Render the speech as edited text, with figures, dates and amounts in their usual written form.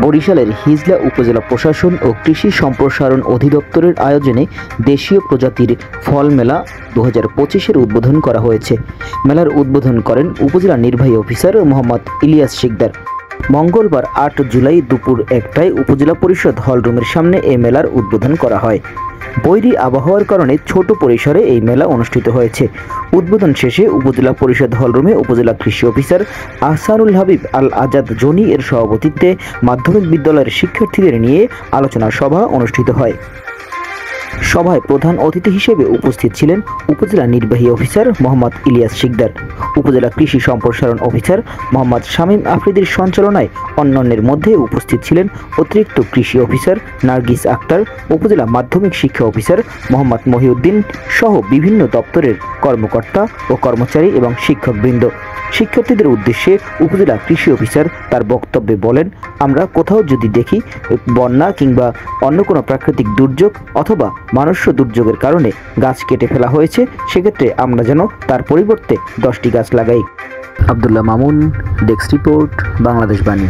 বরিশালের হিজলা উপজেলা প্রশাসন ও কৃষি সম্প্রসারণ অধিদপ্তরের আয়োজনে দেশীয় প্রজাতির ফল মেলা 2025-এর উদ্বোধন করা হয়েছে। মেলার উদ্বোধন করেন উপজেলা নির্বাহী অফিসার মোহাম্মদ ইলিয়াস শিকদার। মঙ্গলবার 8 জুলাই দুপুর 1টায় উপজেলা পরিষদ হলরুমের সামনে এই মেলার উদ্বোধন করা হয়। বৈরী আবহাওয়ার কারণে ছোট পরিসরে এই মেলা অনুষ্ঠিত হয়েছে। উদ্বোধন শেষে উপজেলা পরিষদ হলরুমে উপজেলা কৃষি অফিসার আহসানুল হাবিব আল আজাদ জনি এর সভাপতিত্বে মাধ্যমিক বিদ্যালয়ের শিক্ষার্থীদের নিয়ে আলোচনা সভা অনুষ্ঠিত হয়। সভায় প্রধান অতিথি হিসেবে উপস্থিত ছিলেন উপজেলা নির্বাহী অফিসার মোহাম্মদ ইলিয়াস শিকদার, উপজেলা কৃষি সম্প্রসারণ অফিসার মোহাম্মদ শামীম আফ্রিদির সঞ্চালনায় অন্যান্যের মধ্যে উপস্থিত ছিলেন অতিরিক্ত কৃষি অফিসার নার্গিস আক্তার, উপজেলা মাধ্যমিক শিক্ষা অফিসার মোহাম্মদ মহিউদ্দিন সহ বিভিন্ন দপ্তরের কর্মকর্তা ও কর্মচারী এবং শিক্ষকবৃন্দ। শিক্ষার্থীদের উদ্দেশ্যে উপজেলা কৃষি অফিসার তার বক্তব্যে বলেন, আমরা কোথাও যদি দেখি বন্যা কিংবা অন্য কোনো প্রাকৃতিক দুর্যোগ অথবা মানুষ্য দুর্যোগের কারণে গাছ কেটে ফেলা হয়েছে, সেক্ষেত্রে আমরা যেন তার পরিবর্তে 10টি গাছ লাগাই। আব্দুল্লাহ মামুন, ডেস্ক রিপোর্ট, বাংলাদেশ বাণী।